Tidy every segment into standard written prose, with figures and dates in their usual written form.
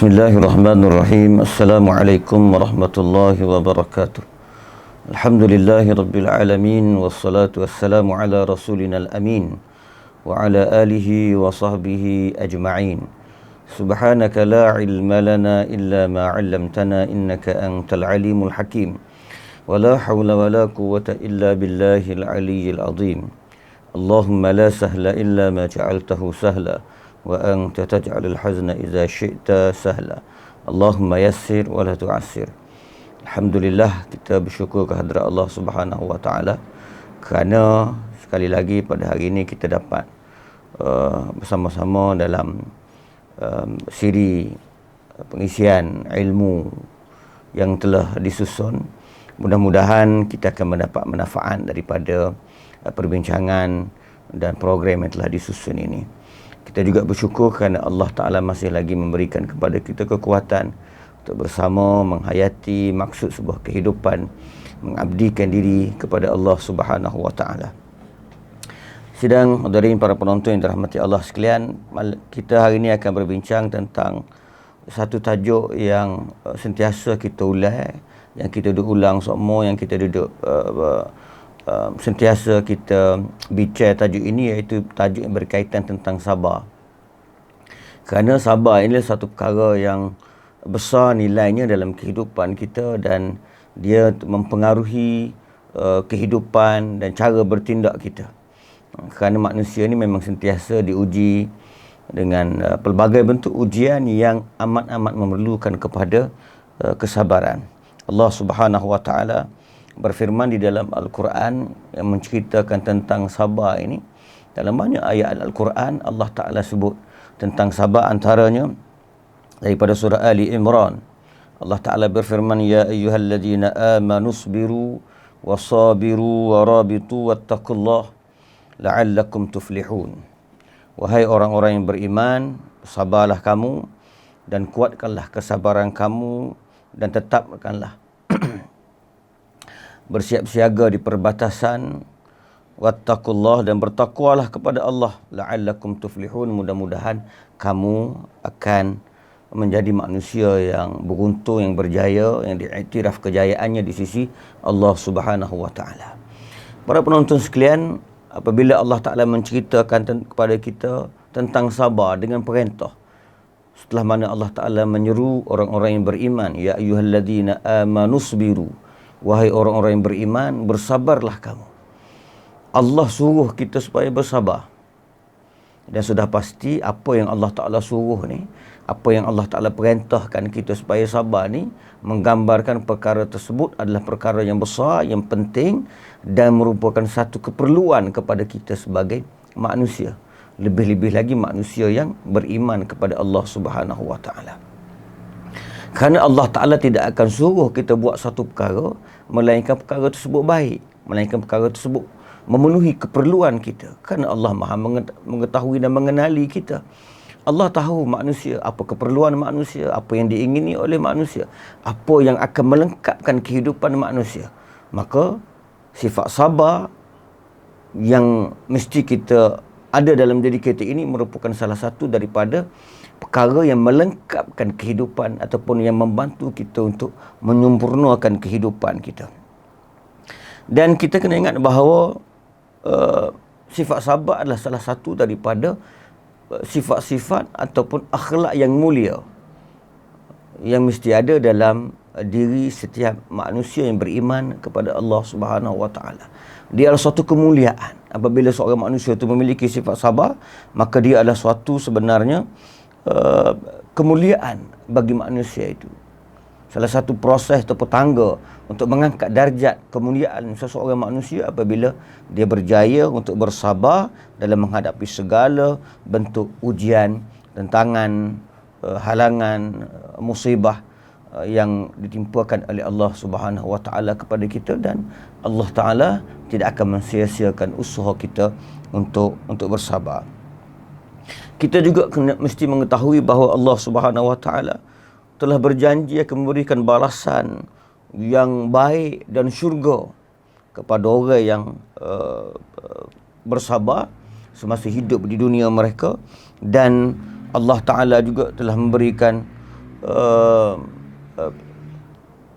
Bismillahirrahmanirrahim. Assalamualaikum warahmatullahi wabarakatuh. Alhamdulillahi rabbil alamin. Wassalatu wassalamu ala rasulina al-amin wa ala alihi wa sahbihi ajma'in. Subhanaka la ilma lana illa ma 'allamtana innaka antal alimul hakim. Wa la hawla wa la quwwata illa billahil aliyyil azim. Allahumma la sahla illa ma ja'altahu sahla wa anta taj'alul hazna idza syi'ta sahla. Allahumma yassir wa la tu'assir. Alhamdulillah, kita bersyukur kehadrat Allah Subhanahu wa taala kerana sekali lagi pada hari ini kita dapat bersama-sama dalam siri pengisian ilmu yang telah disusun. Mudah-mudahan kita akan mendapat manfaat daripada perbincangan dan program yang telah disusun ini. Kita juga bersyukur kerana Allah Ta'ala masih lagi memberikan kepada kita kekuatan untuk bersama menghayati maksud sebuah kehidupan, mengabdikan diri kepada Allah Subhanahu Wa Ta'ala. Sidang hadirin para penonton yang dirahmati Allah sekalian, kita hari ini akan berbincang tentang satu tajuk yang sentiasa kita ulang, yang kita duduk ulang semua, yang kita duduk sentiasa kita bincang tajuk ini, iaitu tajuk yang berkaitan tentang sabar. Kerana sabar ini satu perkara yang besar nilainya dalam kehidupan kita dan dia mempengaruhi kehidupan dan cara bertindak kita. Kerana manusia ini memang sentiasa diuji dengan pelbagai bentuk ujian yang amat-amat memerlukan kepada kesabaran. Allah Subhanahu Wa Taala berfirman di dalam Al-Quran yang menceritakan tentang sabar ini. Dalam banyak ayat Al-Quran Allah Ta'ala sebut tentang sabar, antaranya daripada surah Ali Imran. Allah Ta'ala berfirman, Ya ayyuhalladzina amanu sabiru wasabiru warabitu wattaqullah la'allakum tuflihun. Wahai orang-orang yang beriman, sabarlah kamu dan kuatkanlah kesabaran kamu dan tetapkanlah bersiap siaga di perbatasan, wattaqullah, dan bertakwalah kepada Allah, la'allakum tuflihun, mudah-mudahan kamu akan menjadi manusia yang beruntung, yang berjaya, yang diiktiraf kejayaannya di sisi Allah Subhanahu wa taala. Para penonton sekalian, apabila Allah Taala menceritakan kepada kita tentang sabar dengan perintah, setelah mana Allah Taala menyeru orang-orang yang beriman, ya ayyuhalladzina amanu sabiru, wahai orang-orang yang beriman, bersabarlah kamu. Allah suruh kita supaya bersabar. Dan sudah pasti apa yang Allah Ta'ala suruh ni, apa yang Allah Ta'ala perintahkan kita supaya sabar ni, menggambarkan perkara tersebut adalah perkara yang besar, yang penting dan merupakan satu keperluan kepada kita sebagai manusia. Lebih-lebih lagi manusia yang beriman kepada Allah Subhanahu Wa Ta'ala. Kerana Allah Ta'ala tidak akan suruh kita buat satu perkara melainkan perkara tersebut baik, melainkan perkara tersebut memenuhi keperluan kita. Kerana Allah Maha mengetahui dan mengenali kita. Allah tahu manusia, apa keperluan manusia, apa yang diingini oleh manusia, apa yang akan melengkapkan kehidupan manusia. Maka sifat sabar yang mesti kita ada dalam diri kita ini merupakan salah satu daripada perkara yang melengkapkan kehidupan ataupun yang membantu kita untuk menyempurnakan kehidupan kita. Dan kita kena ingat bahawa sifat sabar adalah salah satu daripada sifat-sifat ataupun akhlak yang mulia yang mesti ada dalam diri setiap manusia yang beriman kepada Allah Subhanahu Wa Taala. Dia adalah suatu kemuliaan. Apabila seorang manusia itu memiliki sifat sabar, maka dia adalah suatu sebenarnya kemuliaan bagi manusia itu. Salah satu proses atau tangga untuk mengangkat darjat kemuliaan seseorang manusia apabila dia berjaya untuk bersabar dalam menghadapi segala bentuk ujian, tentangan, halangan, musibah yang ditimpakan oleh Allah Subhanahu Wa Taala kepada kita, dan Allah Taala tidak akan mensia-siakan usaha kita untuk bersabar. Kita juga mesti mengetahui bahawa Allah Subhanahu Wa Taala telah berjanji akan memberikan balasan yang baik dan syurga kepada orang yang bersabar semasa hidup di dunia mereka. Dan Allah Ta'ala juga telah memberikan uh, uh,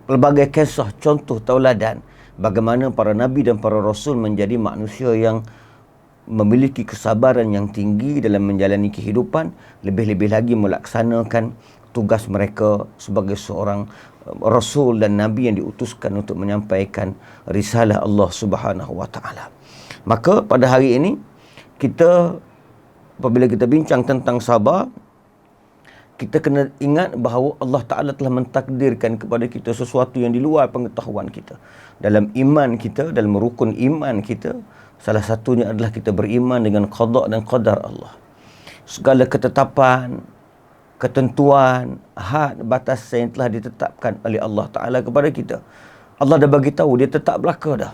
pelbagai kisah, contoh tauladan bagaimana para nabi dan para rasul menjadi manusia yang memiliki kesabaran yang tinggi dalam menjalani kehidupan, lebih-lebih lagi melaksanakan tugas mereka sebagai seorang rasul dan nabi yang diutuskan untuk menyampaikan risalah Allah Subhanahu wa taala. Maka pada hari ini kita, apabila kita bincang tentang sabar, kita kena ingat bahawa Allah Ta'ala telah mentakdirkan kepada kita sesuatu yang di luar pengetahuan kita. Dalam iman kita, dalam rukun iman kita, salah satunya adalah kita beriman dengan qada dan qadar Allah. Segala ketetapan, ketentuan, had, batas yang telah ditetapkan oleh Allah Ta'ala kepada kita, Allah dah bagi tahu, dia tetap belaka dah.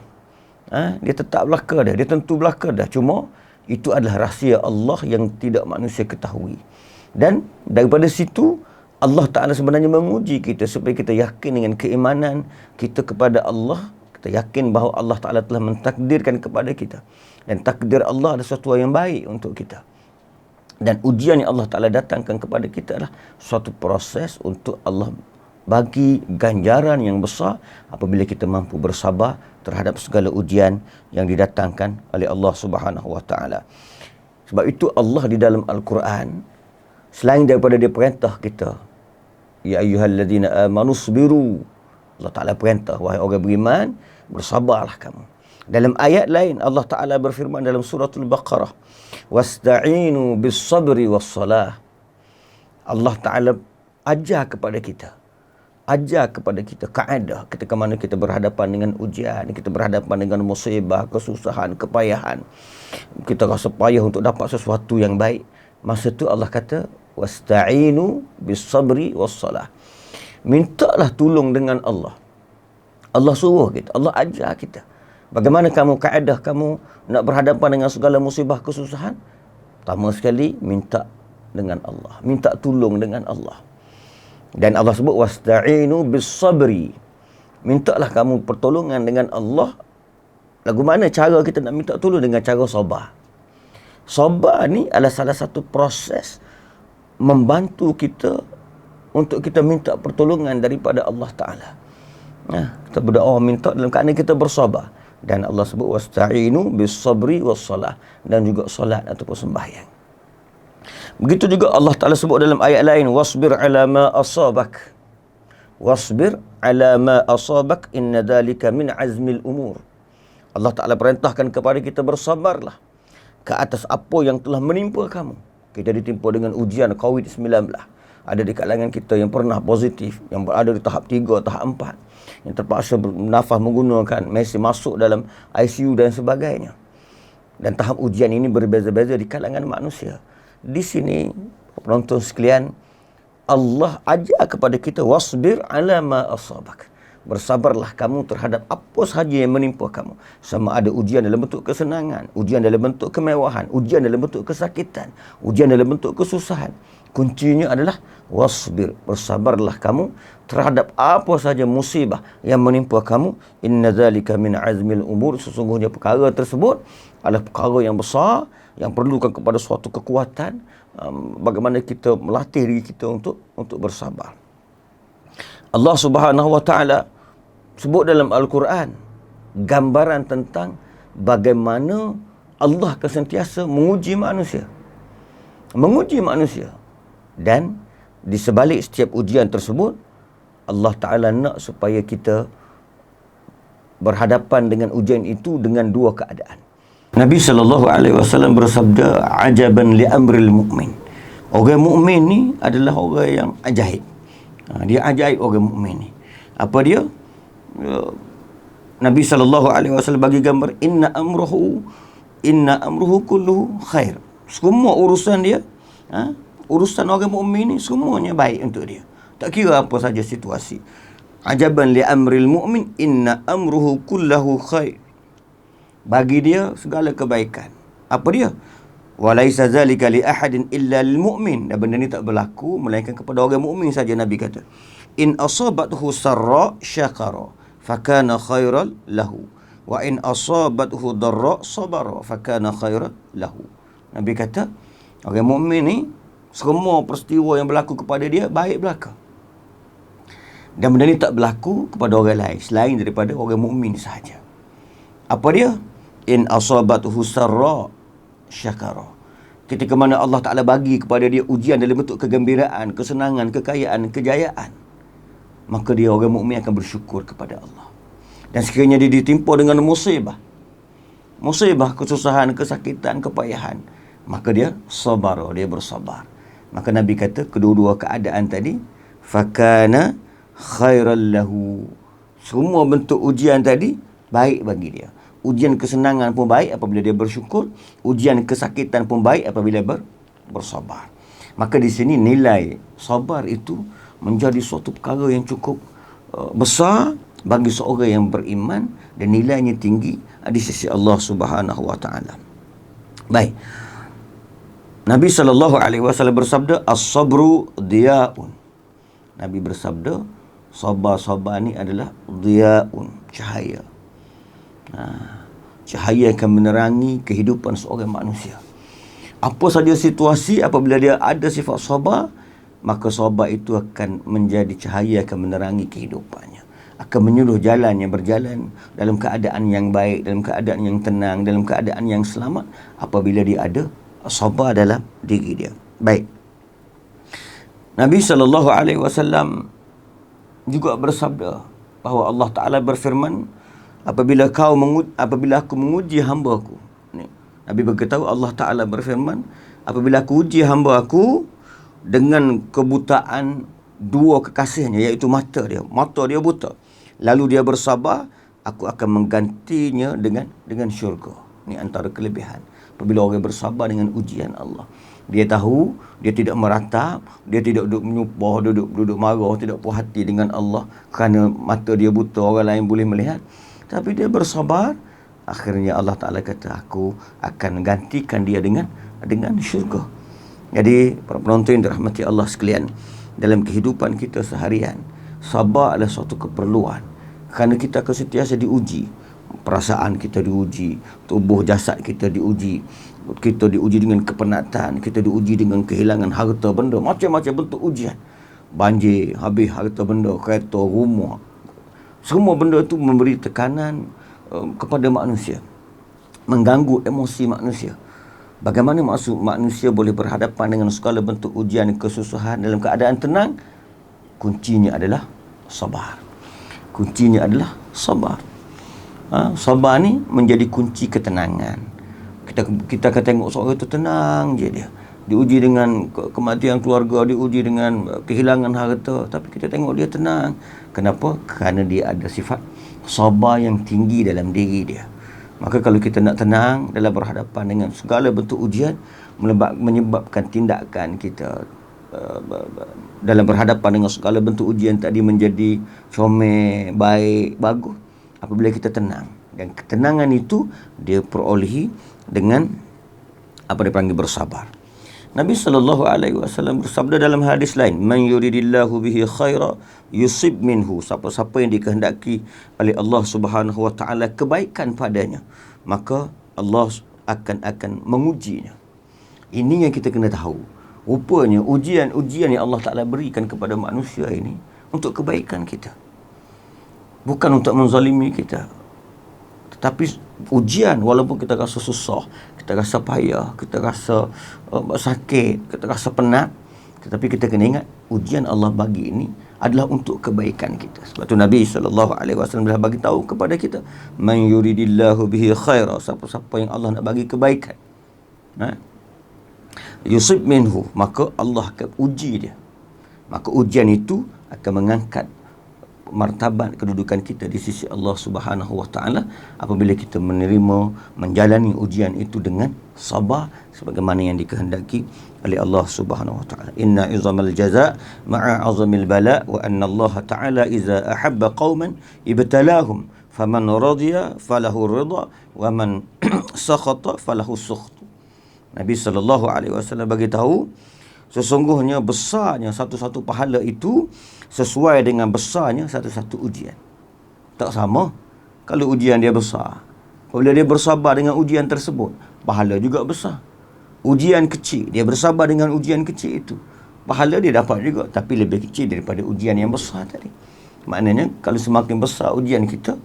Dia tetap belaka dah, dia tentu belaka dah. Cuma itu adalah rahsia Allah yang tidak manusia ketahui. Dan daripada situ Allah Ta'ala sebenarnya menguji kita supaya kita yakin dengan keimanan kita kepada Allah. Kita yakin bahawa Allah Ta'ala telah mentakdirkan kepada kita, dan takdir Allah adalah sesuatu yang baik untuk kita. Dan ujian yang Allah Ta'ala datangkan kepada kita adalah suatu proses untuk Allah bagi ganjaran yang besar apabila kita mampu bersabar terhadap segala ujian yang didatangkan oleh Allah Subhanahu wa taala. Sebab itu Allah di dalam Al-Quran, selain daripada dia perintah kita, ya ayyuhalladzina amanu sabiru, Allah Ta'ala perintah, wahai orang beriman, bersabarlah kamu. Dalam ayat lain Allah Ta'ala berfirman dalam suratul Baqarah, wasta'inu bis sabri was salah. Allah Ta'ala ajar kepada kita kaedah ketika mana kita berhadapan dengan ujian, kita berhadapan dengan musibah, kesusahan, kepayahan, kita rasa payah untuk dapat sesuatu yang baik. Masa tu Allah kata, wasta'inu bis sabri was salah. Mintalah tolong dengan Allah. Allah suruh kita, Allah ajar kita. Bagaimana kamu kaedah kamu nak berhadapan dengan segala musibah kesusahan? Pertama sekali, minta dengan Allah, minta tolong dengan Allah. Dan Allah sebut wasta'inu bis sabri. Mintalah kamu pertolongan dengan Allah. Lagu mana cara kita nak minta tolong? Dengan cara sabar. Sabar ni adalah salah satu proses membantu kita untuk kita minta pertolongan daripada Allah Ta'ala. Kita berdoa minta dalam keadaan kita bersabar. Dan Allah sebut wasta'inu bis sabri was salah, dan juga solat ataupun sembahyang. Begitu juga Allah Ta'ala sebut dalam ayat lain, wasbir ala ma asabak. Wasbir ala ma asabak, inna dhalika min azmil umur. Allah Ta'ala perintahkan kepada kita bersabarlah ke atas apa yang telah menimpa kamu. Kita ditimpa dengan ujian COVID-19. Ada di kalangan kita yang pernah positif, yang berada di tahap 3, tahap 4, yang terpaksa bernafas menggunakan mesin, masuk dalam ICU dan sebagainya. Dan tahap ujian ini berbeza-beza di kalangan manusia. Di sini, penonton sekalian, Allah ajar kepada kita, wasbir ala ma asabak. Bersabarlah kamu terhadap apa sahaja yang menimpa kamu. Sama ada ujian dalam bentuk kesenangan, ujian dalam bentuk kemewahan, ujian dalam bentuk kesakitan, ujian dalam bentuk kesusahan. Kuncinya adalah wasbir, bersabarlah kamu terhadap apa sahaja musibah yang menimpa kamu. Inna zalika min azmil umur, sesungguhnya perkara tersebut adalah perkara yang besar, yang perlukan kepada suatu kekuatan, bagaimana kita melatih diri kita untuk bersabar. Allah Subhanahu wa taala sebut dalam Al-Quran gambaran tentang bagaimana Allah sentiasa menguji manusia. Menguji manusia. Dan di sebalik setiap ujian tersebut, Allah Ta'ala nak supaya kita berhadapan dengan ujian itu dengan dua keadaan. Nabi SAW bersabda, ajaban li amril mu'min. Orang mukmin ni adalah orang yang ajaib. Dia ajaib orang mukmin ni. Apa dia? Nabi SAW bagi gambar, inna amruhu kulluhu khair. Semua urusan dia, urusan orang mukmin ni semuanya baik untuk dia. Tak kira apa saja situasi. Ajaban li amril mu'min, inna amruhu kullahu khair. Bagi dia segala kebaikan. Apa dia? Walaisa zalika li ahadin illa lil mu'min. Dan benda ni tak berlaku melainkan kepada orang mukmin saja. Nabi kata, in asabathu sarra syakara fakana khairan lahu, wa in asabathu darra sabara fakana khairan lahu. Nabi kata, orang mukmin ni semua peristiwa yang berlaku kepada dia baik belaka. Dan benda ni tak berlaku kepada orang lain selain daripada orang mukmin sahaja. Apa dia? In asabathu sarra syakara. Ketika mana Allah Ta'ala bagi kepada dia ujian dalam bentuk kegembiraan, kesenangan, kekayaan, kejayaan, maka dia orang mukmin akan bersyukur kepada Allah. Dan sekiranya dia ditimpa dengan musibah, kesusahan, kesakitan, kepayahan, maka dia sabar, dia bersabar. Maka Nabi kata kedua-dua keadaan tadi fakana khairal lahu. Semua bentuk ujian tadi baik bagi dia. Ujian kesenangan pun baik apabila dia bersyukur, ujian kesakitan pun baik apabila bersabar. Maka di sini nilai sabar itu menjadi suatu perkara yang cukup besar bagi seorang yang beriman dan nilainya tinggi di sisi Allah Subhanahu wa taala. Baik. Nabi SAW bersabda, as-sabru diyaun. Nabi bersabda, sabar ni adalah diyaun, cahaya. Cahaya akan menerangi kehidupan seorang manusia. Apa saja situasi apabila dia ada sifat sabar, maka sabar itu akan menjadi cahaya, akan menerangi kehidupannya, akan menyuruh jalannya berjalan dalam keadaan yang baik, dalam keadaan yang tenang, dalam keadaan yang selamat apabila dia ada sabar dalam diri dia. Baik. Nabi SAW juga bersabda bahawa Allah Ta'ala berfirman, apabila aku menguji hamba-Ku. Nabi beritahu, Allah Ta'ala berfirman, apabila aku uji hamba-Aku dengan kebutaan dua kekasihnya, iaitu mata dia buta, lalu dia bersabar, aku akan menggantinya dengan syurga. Ini antara kelebihan apabila orang bersabar dengan ujian Allah. Dia tahu, dia tidak meratap, dia tidak duduk menyupah, duduk marah, tidak puas hati dengan Allah kerana mata dia buta, orang lain boleh melihat. Tapi dia bersabar, akhirnya Allah Ta'ala kata, aku akan gantikan dia dengan syurga. Jadi para penonton yang dirahmati Allah sekalian, dalam kehidupan kita seharian, sabar adalah suatu keperluan. Kerana kita akan sentiasa diuji. Perasaan kita diuji, tubuh jasad kita diuji, kita diuji dengan kepenatan, kita diuji dengan kehilangan harta benda, macam-macam bentuk ujian. Banjir, habis harta benda, kereta, rumah. Semua benda itu memberi tekanan kepada manusia, mengganggu emosi manusia. Bagaimana manusia boleh berhadapan dengan segala bentuk ujian, kesusahan dalam keadaan tenang? Kuncinya adalah sabar. Sabar. Sabar ni menjadi kunci ketenangan. Kita akan tengok seorang itu tenang je dia. Diuji dengan kematian keluarga, diuji dengan kehilangan harta, tapi kita tengok dia tenang. Kenapa? Kerana dia ada sifat sabar yang tinggi dalam diri dia. Maka kalau kita nak tenang dalam berhadapan dengan segala bentuk ujian, menyebabkan tindakan kita dalam berhadapan dengan segala bentuk ujian tadi menjadi comel, baik, bagus apabila kita tenang. Dan ketenangan itu dia perolehi dengan apa dipanggil bersabar. Nabi SAW bersabda dalam hadis lain, man yuridillahu bihi khaira yusib minhu. Siapa-siapa yang dikehendaki oleh Allah Subhanahu wa taala kebaikan padanya, maka Allah akan mengujinya. Ini yang kita kena tahu. Rupanya ujian yang Allah Taala berikan kepada manusia ini untuk kebaikan kita. Bukan untuk menzalimi kita. Tetapi ujian, walaupun kita rasa susah, kita rasa payah, kita rasa sakit, kita rasa penat, tetapi kita kena ingat ujian Allah bagi ini adalah untuk kebaikan kita. Sebab tu Nabi SAW dah bagi tahu kepada kita, man yuridillahu bihi khaira, siapa-siapa yang Allah nak bagi kebaikan, yusib minhu, maka Allah akan uji dia. Maka ujian itu akan mengangkat martabat kedudukan kita di sisi Allah Subhanahu wa taala apabila kita menerima, menjalani ujian itu dengan sabar sebagaimana yang dikehendaki oleh Allah Subhanahu wa taala. Inna izamal jaza ma'a azamil bala wa anna Allah taala iza ahabba qauman ibtalahum faman radiya falahu ridha wa man sakhata falahu sukht. Nabi SAW bagi tahu sesungguhnya besarnya satu-satu pahala itu sesuai dengan besarnya satu-satu ujian. Tak sama. Kalau ujian dia besar, apabila dia bersabar dengan ujian tersebut, pahala juga besar. Ujian kecil, dia bersabar dengan ujian kecil itu, pahala dia dapat juga, tapi lebih kecil daripada ujian yang besar tadi. Maknanya kalau semakin besar ujian kita,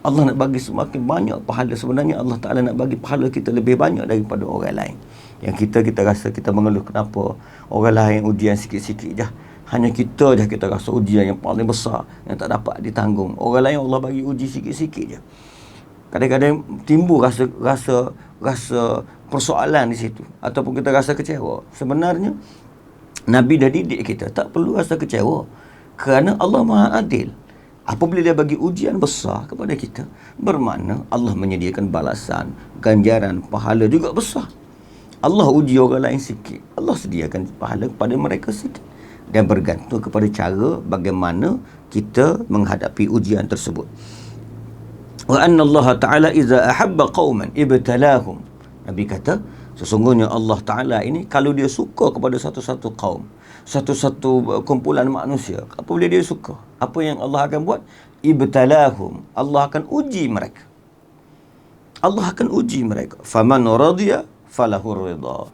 Allah nak bagi semakin banyak pahala. Sebenarnya Allah Ta'ala nak bagi pahala kita lebih banyak daripada orang lain. Yang kita rasa kita mengeluh kenapa orang lain ujian sikit-sikit je. Hanya kita je kita rasa ujian yang paling besar, yang tak dapat ditanggung. Orang lain Allah bagi uji sikit-sikit je. Kadang-kadang timbul rasa persoalan di situ, ataupun kita rasa kecewa. Sebenarnya Nabi dah didik kita tak perlu rasa kecewa, kerana Allah Maha Adil. Apabila dia bagi ujian besar kepada kita, bermakna Allah menyediakan balasan, ganjaran, pahala juga besar. Allah uji orang lain sikit, Allah sediakan pahala kepada mereka sikit. Dan bergantung kepada cara bagaimana kita menghadapi ujian tersebut. Wa anna Allah Ta'ala iza ahabba qauman ibtalahum. Nabi kata, sesungguhnya Allah Ta'ala ini kalau dia suka kepada satu-satu kaum, satu-satu kumpulan manusia, apabila dia suka, apa yang Allah akan buat? Ibtalahum. Allah akan uji mereka. Allah akan uji mereka. Faman radiya falahur ridha.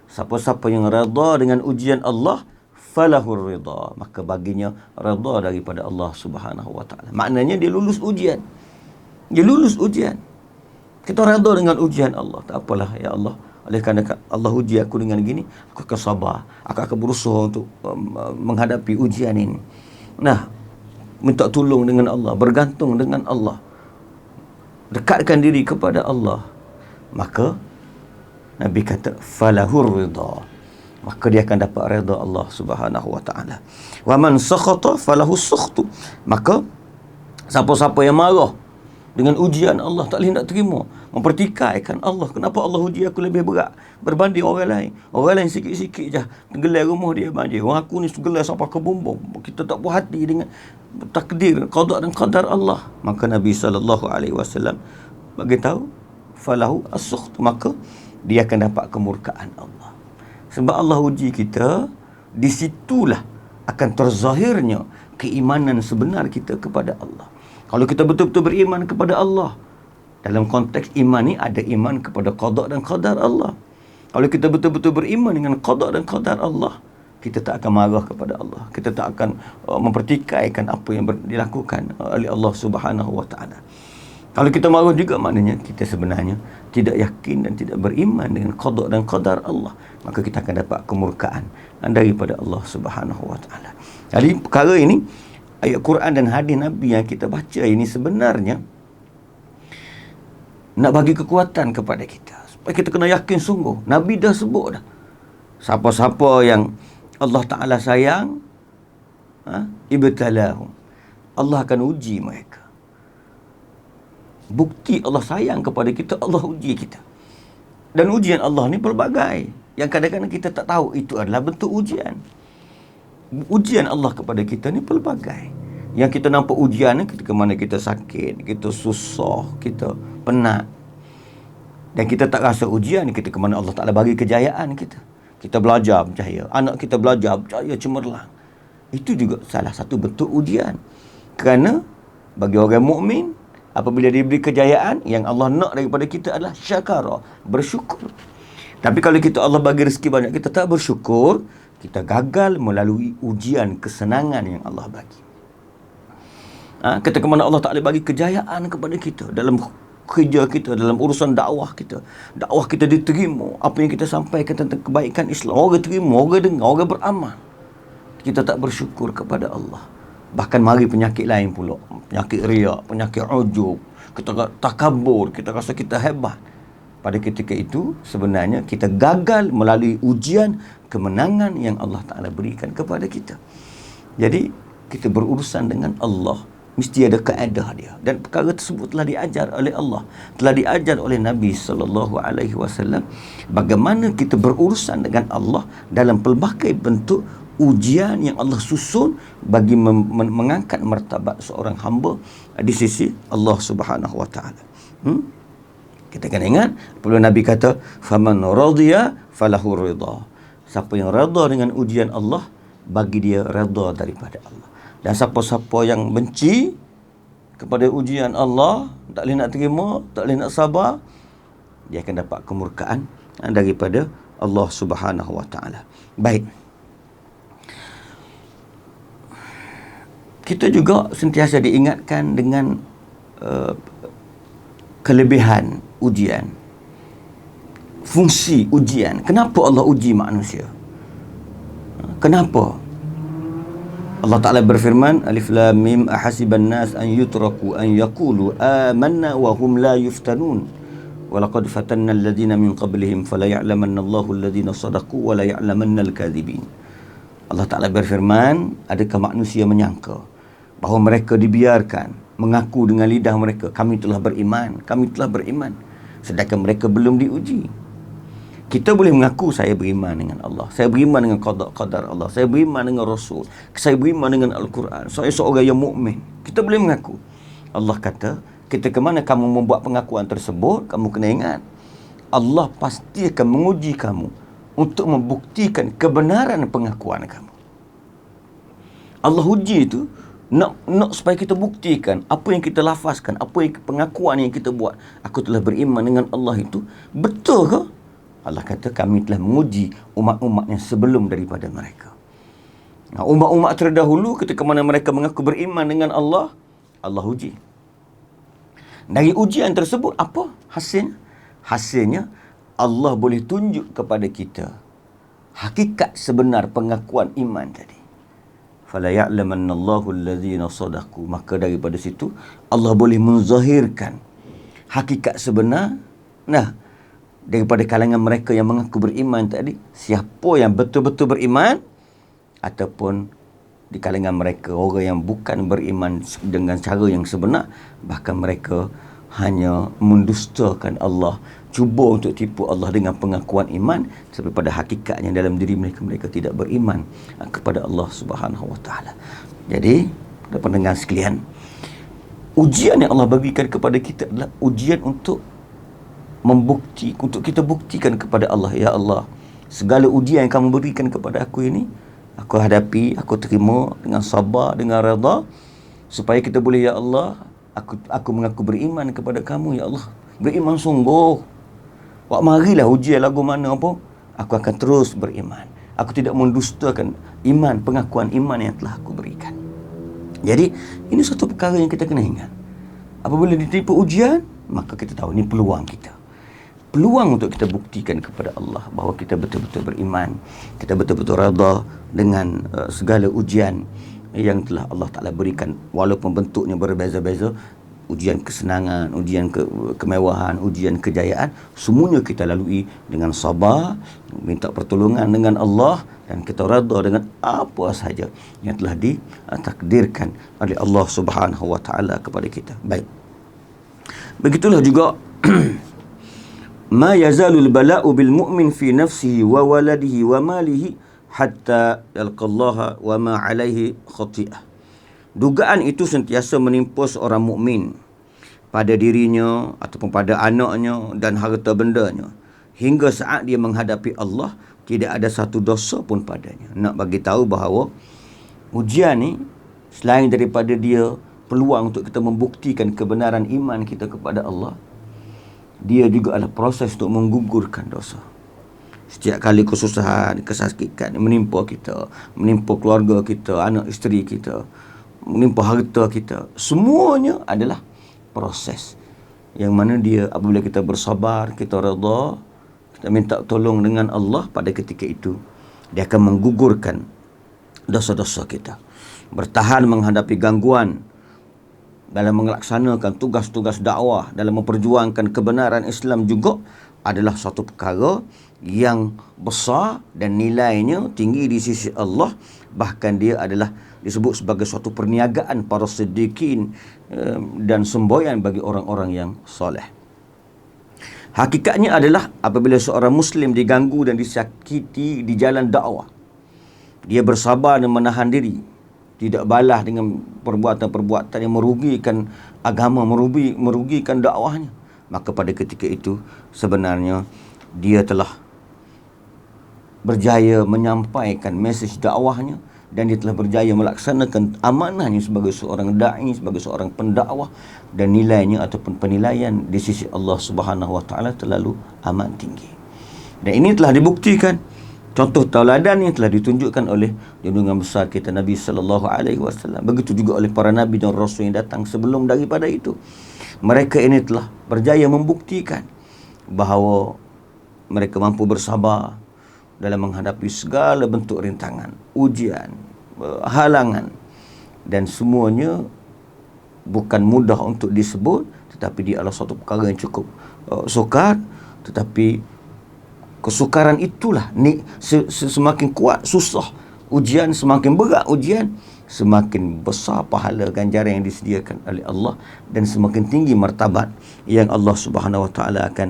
Siapa-siapa yang redha dengan ujian Allah, falahur ridha, maka baginya redha daripada Allah Subhanahu wa taala. Maknanya dia lulus ujian. Dia lulus ujian. Kita redha dengan ujian Allah. Tak apalah ya Allah, oleh kerana Allah uji aku dengan gini, aku akan sabar, aku akan berusaha untuk menghadapi ujian ini. Nah, minta tolong dengan Allah, bergantung dengan Allah, dekatkan diri kepada Allah, maka Nabi kata falahur ridha, maka dia akan dapat redha Allah Subhanahu wa taala. Wa man sakhata falahu sukhtu, maka siapa-siapa yang marah dengan ujian Allah, tak boleh nak terima, mempertikaikan Allah. Kenapa Allah uji aku lebih berat berbanding orang lain? Orang lain sikit-sikit je tenggelam rumah dia banjir, orang aku ni tenggelam sampai ke bumbung. Kita tak puas hati dengan takdir, qada dan qadar Allah. Maka Nabi SAW bagi tahu falahu as-sukht, maka dia akan dapat kemurkaan Allah. Sebab Allah uji kita, di situlah akan terzahirnya keimanan sebenar kita kepada Allah. Kalau kita betul-betul beriman kepada Allah, dalam konteks iman ni ada iman kepada qada dan qadar Allah. Kalau kita betul-betul beriman dengan qada dan qadar Allah, kita tak akan marah kepada Allah. Kita tak akan mempertikaikan apa yang dilakukan oleh Allah Subhanahu wa taala. Kalau kita marah juga, maknanya kita sebenarnya tidak yakin dan tidak beriman dengan qada dan qadar Allah. Maka kita akan dapat kemurkaan daripada Allah Subhanahu wa taala. Jadi perkara ini, ayat Quran dan hadis Nabi yang kita baca ini sebenarnya nak bagi kekuatan kepada kita, supaya kita kena yakin sungguh. Nabi dah sebut dah, siapa-siapa yang Allah Ta'ala sayang, ibtalahum, Allah akan uji mereka. Bukti Allah sayang kepada kita, Allah uji kita. Dan ujian Allah ni pelbagai, yang kadang-kadang kita tak tahu itu adalah bentuk ujian. Ujian Allah kepada kita ni pelbagai. Yang kita nampak ujian ni ketika mana kita sakit, kita susah, kita penat. Dan kita tak rasa ujian ketika mana Allah Ta'ala bagi kejayaan kita. Kita belajar berjaya, anak kita belajar berjaya cemerlang. Itu juga salah satu bentuk ujian. Kerana bagi orang mukmin, apabila diberi kejayaan, yang Allah nak daripada kita adalah syakara, bersyukur. Tapi kalau kita Allah bagi rezeki banyak, kita tak bersyukur, kita gagal melalui ujian kesenangan yang Allah bagi. Ketika mana Allah Ta'ala bagi kejayaan kepada kita dalam kerja kita, dalam urusan dakwah kita diterima, apa yang kita sampaikan tentang kebaikan Islam, orang terima, orang dengar, orang beramal, kita tak bersyukur kepada Allah. Bahkan mari penyakit lain pula, penyakit riak, penyakit ujub, kita takabur, kita rasa kita hebat. Pada ketika itu sebenarnya kita gagal melalui ujian kemenangan yang Allah Ta'ala berikan kepada kita. Jadi kita berurusan dengan Allah, mesti ada kaedah dia. Dan perkara tersebut telah diajar oleh Allah, telah diajar oleh Nabi SAW, bagaimana kita berurusan dengan Allah dalam pelbagai bentuk ujian yang Allah susun bagi mengangkat martabat seorang hamba di sisi Allah Subhanahu wa taala. Kita kena ingat, apabila Nabi kata faman radiya falahu ridha, siapa yang redha dengan ujian Allah, bagi dia redha daripada Allah. Dan siapa-siapa yang benci kepada ujian Allah, tak boleh nak terima, tak boleh nak sabar, dia akan dapat kemurkaan daripada Allah Subhanahu wa taala. Baik, kita juga sentiasa diingatkan dengan kelebihan ujian, fungsi ujian. Kenapa Allah uji manusia? Kenapa? Allah Ta'ala berfirman, Alif Lam Mim, ahasiban nas an yutraku an yaqulu amanna wa hum la yuftanun wa laqad fatanna alladhina min qablihim fala ya'lamanna Allahu alladhina sadaqu wa la ya'lamanna al-kadhibin. Allah Ta'ala berfirman, adakah manusia menyangka bahawa mereka dibiarkan mengaku dengan lidah mereka, kami telah beriman, kami telah beriman, sedangkan mereka belum diuji. Kita boleh mengaku saya beriman dengan Allah, saya beriman dengan qadar Allah, saya beriman dengan Rasul, saya beriman dengan Al-Quran, saya seorang yang mukmin. Kita boleh mengaku. Allah kata, ketika mana kamu membuat pengakuan tersebut, kamu kena ingat, Allah pasti akan menguji kamu untuk membuktikan kebenaran pengakuan kamu. Allah uji itu nak supaya kita buktikan apa yang kita lafazkan, apa yang pengakuan yang kita buat. Aku telah beriman dengan Allah itu betul ke? Allah kata, kami telah menguji umat-umat yang sebelum daripada mereka. Nah, umat-umat terdahulu ketika mana mereka mengaku beriman dengan Allah, Allah uji. Dari ujian tersebut apa hasilnya? Hasilnya Allah boleh tunjuk kepada kita hakikat sebenar pengakuan iman tadi. Fala ya'lamanna Allahu alladhina sadaqu. Maka daripada situ Allah boleh menzahirkan hakikat sebenar. Nah, daripada kalangan mereka yang mengaku beriman tadi, siapa yang betul-betul beriman, ataupun di kalangan mereka orang yang bukan beriman dengan cara yang sebenar, bahkan mereka hanya mendustakan Allah, cuba untuk tipu Allah dengan pengakuan iman, tapi pada hakikatnya dalam diri mereka tidak beriman kepada Allah Subhanahu Wa Taala. Jadi, pendengar sekalian, ujian yang Allah bagikan kepada kita adalah ujian untuk untuk kita buktikan kepada Allah, ya Allah, segala ujian yang kamu berikan kepada aku ini, aku hadapi, aku terima dengan sabar, dengan redha, supaya kita boleh, ya Allah, aku mengaku beriman kepada kamu, ya Allah, beriman sungguh. Wak marilah ujian lagu mana pun, aku akan terus beriman. Aku tidak mendustakan iman, pengakuan iman yang telah aku berikan. Jadi, ini satu perkara yang kita kena ingat. Apabila ditipu ujian, maka kita tahu ini peluang kita. Peluang untuk kita buktikan kepada Allah bahawa kita betul-betul beriman, kita betul-betul redha dengan segala ujian yang telah Allah Ta'ala berikan, walaupun bentuknya berbeza-beza. Ujian kesenangan, ujian kemewahan, ujian kejayaan, semuanya kita lalui dengan sabar, minta pertolongan dengan Allah, dan kita redha dengan apa sahaja yang telah ditakdirkan oleh Allah Subhanahu Wa Ta'ala kepada kita. Baik, begitulah juga ma yazalul bala'u bil mu'min fi nafsihi wa waladihi wa malihi hatta yalqallaha wa ma alaihi khati'ah. Dugaan itu sentiasa menimpa seorang mukmin pada dirinya ataupun pada anaknya dan harta bendanya hingga saat dia menghadapi Allah, tidak ada satu dosa pun padanya. Nak bagi tahu bahawa ujian ni selain daripada dia peluang untuk kita membuktikan kebenaran iman kita kepada Allah, dia juga adalah proses untuk menggugurkan dosa. Setiap kali kesusahan, kesakitan menimpa kita, menimpa keluarga kita, anak isteri kita, menimpa harta kita, semuanya adalah proses yang mana dia, apabila kita bersabar, kita redha, kita minta tolong dengan Allah, pada ketika itu dia akan menggugurkan dosa-dosa kita. Bertahan menghadapi gangguan dalam melaksanakan tugas-tugas dakwah, dalam memperjuangkan kebenaran Islam juga adalah satu perkara yang besar dan nilainya tinggi di sisi Allah. Bahkan dia adalah disebut sebagai suatu perniagaan para siddiqin dan semboyan bagi orang-orang yang soleh. Hakikatnya adalah apabila seorang Muslim diganggu dan disakiti di jalan dakwah, dia bersabar dan menahan diri, tidak balas dengan perbuatan-perbuatan yang merugikan agama, merugikan dakwahnya, maka pada ketika itu sebenarnya dia telah berjaya menyampaikan mesej dakwahnya, dan dia telah berjaya melaksanakan amanahnya sebagai seorang da'i, sebagai seorang pendakwah, dan nilainya ataupun penilaian di sisi Allah Subhanahu Wa Ta'ala terlalu amat tinggi. Dan ini telah dibuktikan Contoh tauladan yang telah ditunjukkan oleh junjungan besar kita Nabi sallallahu alaihi wasallam. Begitu juga oleh para nabi dan rasul yang datang sebelum daripada itu. Mereka ini telah berjaya membuktikan bahawa mereka mampu bersabar dalam menghadapi segala bentuk rintangan, ujian, halangan, dan semuanya bukan mudah untuk disebut, tetapi dia adalah suatu perkara yang cukup sukar. Tetapi kesukaran itulah semakin kuat susah ujian, semakin berat ujian, semakin besar pahala ganjaran yang disediakan oleh Allah, dan semakin tinggi martabat yang Allah Subhanahu Wa Taala akan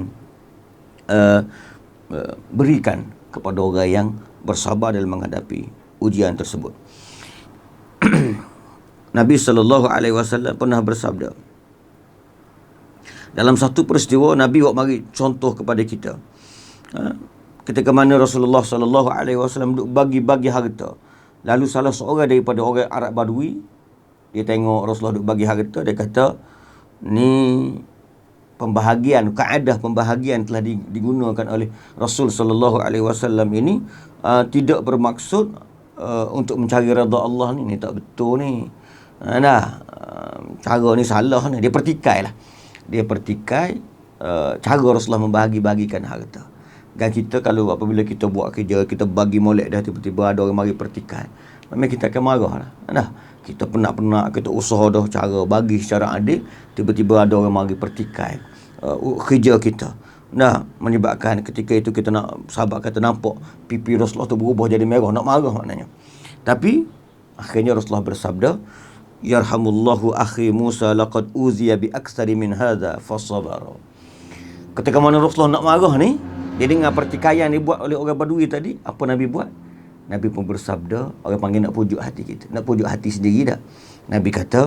berikan kepada orang yang bersabar dalam menghadapi ujian tersebut. Nabi sallallahu alaihi wasallam pernah bersabda, dalam satu peristiwa Nabi buat mari contoh kepada kita. Ketika mana Rasulullah sallallahu alaihi wasallam duk bagi-bagi harta. Lalu salah seorang daripada orang Arab Badui, dia tengok Rasulullah duk bagi harta, dia kata, ni pembahagian, kaedah pembahagian telah digunakan oleh Rasul sallallahu alaihi wasallam ini tidak bermaksud untuk mencari redha Allah ni tak betul ni. Cara ni salah ni. Dia pertikai cara Rasulullah membagi-bagikan harta. Dan kita kalau apabila kita buat kerja, kita bagi molek dah, tiba-tiba ada orang mari pertikai, memang kita akan marah lah. Kita penat-penat, kita usaha dah cara bagi secara adil, tiba-tiba ada orang mari pertikai kerja kita. Menyebabkan ketika itu kita nak, sahabat kata nampak pipi Rasulullah tu berubah jadi merah, nak marah maknanya. Tapi akhirnya Rasulullah bersabda, yarhamullahu akhi Musa laqad uziya bi aksari min hadha fasabara. Ketika mana Rasulullah nak marah ni, dia dengar pertikaian dibuat oleh orang Badui tadi, apa Nabi buat? Nabi pun bersabda, orang panggil nak pujuk hati kita, nak pujuk hati sendiri dah. Nabi kata,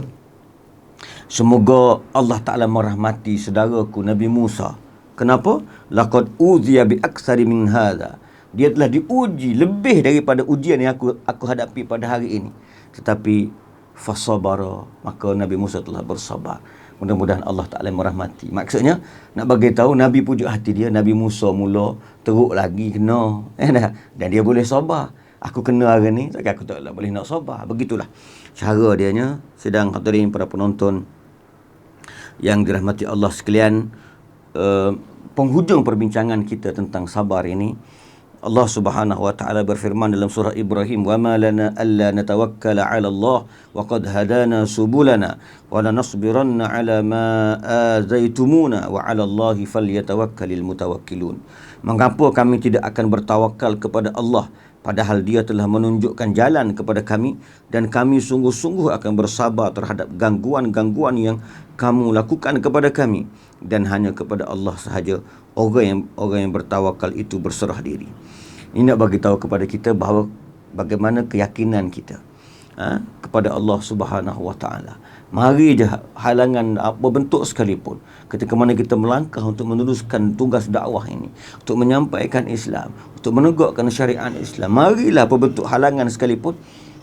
semoga Allah Ta'ala merahmati saudaraku Nabi Musa. Kenapa? Laqad uziya bi aksari min hadha. Dia telah diuji lebih daripada ujian yang aku hadapi pada hari ini. Tetapi fasabara, maka Nabi Musa telah bersabar. Mudah-mudahan Allah Ta'ala merahmati. Maksudnya, nak bagi tahu Nabi pujuk hati dia, Nabi Musa mula teruk lagi kena. Dan dia boleh sabar. Aku kena hari ni, takkan aku tak boleh nak sabar. Begitulah cara dianya. Sedang hadirin para penonton yang dirahmati Allah sekalian, penghujung perbincangan kita tentang sabar ini, Allah Subhanahu wa taala berfirman dalam surah Ibrahim, "Wa ma lana alla natawakkala 'ala Allah wa qad hadana subulana wa lanasbiranna 'ala ma azaitumuna wa 'ala Allahi falyatawakkalul mutawakkilun." Mengapa kami tidak akan bertawakal kepada Allah padahal Dia telah menunjukkan jalan kepada kami, dan kami sungguh-sungguh akan bersabar terhadap gangguan-gangguan yang kamu lakukan kepada kami, dan hanya kepada Allah sahaja orang yang bertawakal itu berserah diri. Ini nak bagi tahu kepada kita bahawa bagaimana keyakinan kita kepada Allah Subhanahu wa taala. Mari je halangan apa bentuk sekalipun, ketika mana kita melangkah untuk meneruskan tugas dakwah ini, untuk menyampaikan Islam, untuk menegakkan syariat Islam, marilah apa bentuk halangan sekalipun,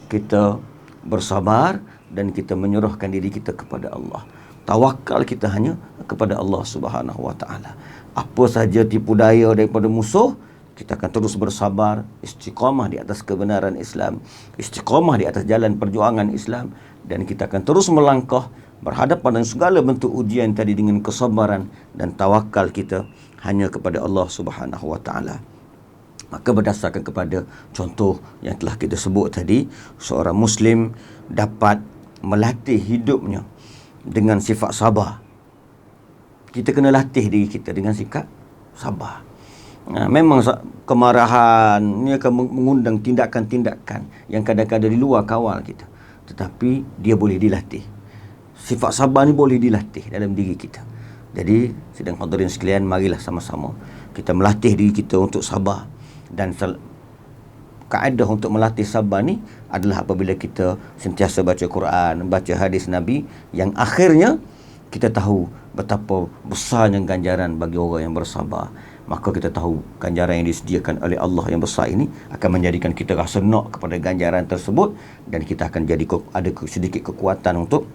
kita bersabar dan kita menyerahkan diri kita kepada Allah. Tawakal kita hanya kepada Allah Subhanahu wa taala. Apa saja tipu daya daripada musuh, kita akan terus bersabar, istiqamah di atas kebenaran Islam, istiqamah di atas jalan perjuangan Islam, dan kita akan terus melangkah berhadapan dengan segala bentuk ujian tadi dengan kesabaran dan tawakal kita hanya kepada Allah Subhanahu wa taala. Maka berdasarkan kepada contoh yang telah kita sebut tadi, seorang Muslim dapat melatih hidupnya dengan sifat sabar. Kita kena latih diri kita dengan sikap sabar. Memang kemarahan ini akan mengundang tindakan-tindakan yang kadang-kadang di luar kawal kita, tetapi dia boleh dilatih. Sifat sabar ni boleh dilatih dalam diri kita. Jadi sedang hadirin sekalian, marilah sama-sama kita melatih diri kita untuk sabar. Dan kaedah untuk melatih sabar ni adalah apabila kita sentiasa baca Quran, baca hadis Nabi, yang akhirnya kita tahu betapa besarnya ganjaran bagi orang yang bersabar. Maka kita tahu ganjaran yang disediakan oleh Allah yang besar ini akan menjadikan kita rasa nak kepada ganjaran tersebut, dan kita akan jadi ada sedikit kekuatan untuk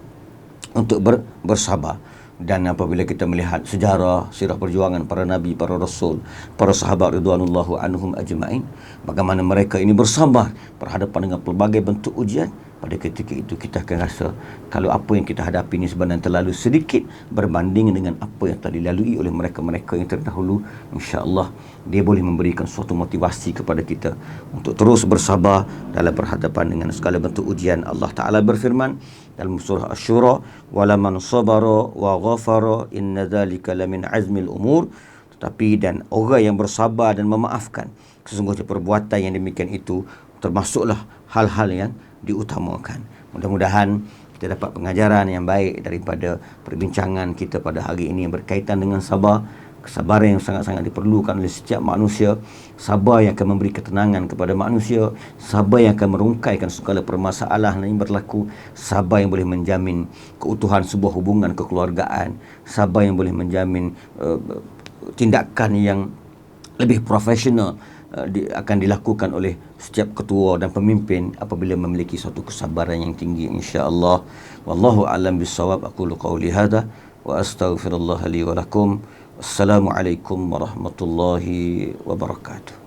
bersabar. Dan apabila kita melihat sejarah sirah perjuangan para nabi, para rasul, para sahabat ridwanullahu anhum ajma'in, bagaimana mereka ini bersabar berhadapan dengan pelbagai bentuk ujian, pada ketika itu kita akan rasa kalau apa yang kita hadapi ini sebenarnya terlalu sedikit berbanding dengan apa yang telah dilalui oleh mereka-mereka yang terdahulu. InsyaAllah dia boleh memberikan suatu motivasi kepada kita untuk terus bersabar dalam berhadapan dengan segala bentuk ujian. Allah Ta'ala berfirman dalam surah Asy-Syura, "Walaman sabara wa ghafara inna dzalika lamin azmil umur." Tetapi dan orang yang bersabar dan memaafkan, sesungguhnya perbuatan yang demikian itu termasuklah hal-hal yang diutamakan. Mudah-mudahan kita dapat pengajaran yang baik daripada perbincangan kita pada hari ini yang berkaitan dengan sabar. Kesabaran yang sangat-sangat diperlukan oleh setiap manusia. Sabar yang akan memberi ketenangan kepada manusia. Sabar yang akan merungkaikan segala permasalahan yang berlaku. Sabar yang boleh menjamin keutuhan sebuah hubungan kekeluargaan. Sabar yang boleh menjamin tindakan yang lebih profesional akan dilakukan oleh setiap ketua dan pemimpin apabila memiliki suatu kesabaran yang tinggi, insya-Allah. Wallahu a'lam bissawab. Aqulu qawli hadha wa astaghfirullah li wa lakum. Assalamualaikum warahmatullahi wabarakatuh.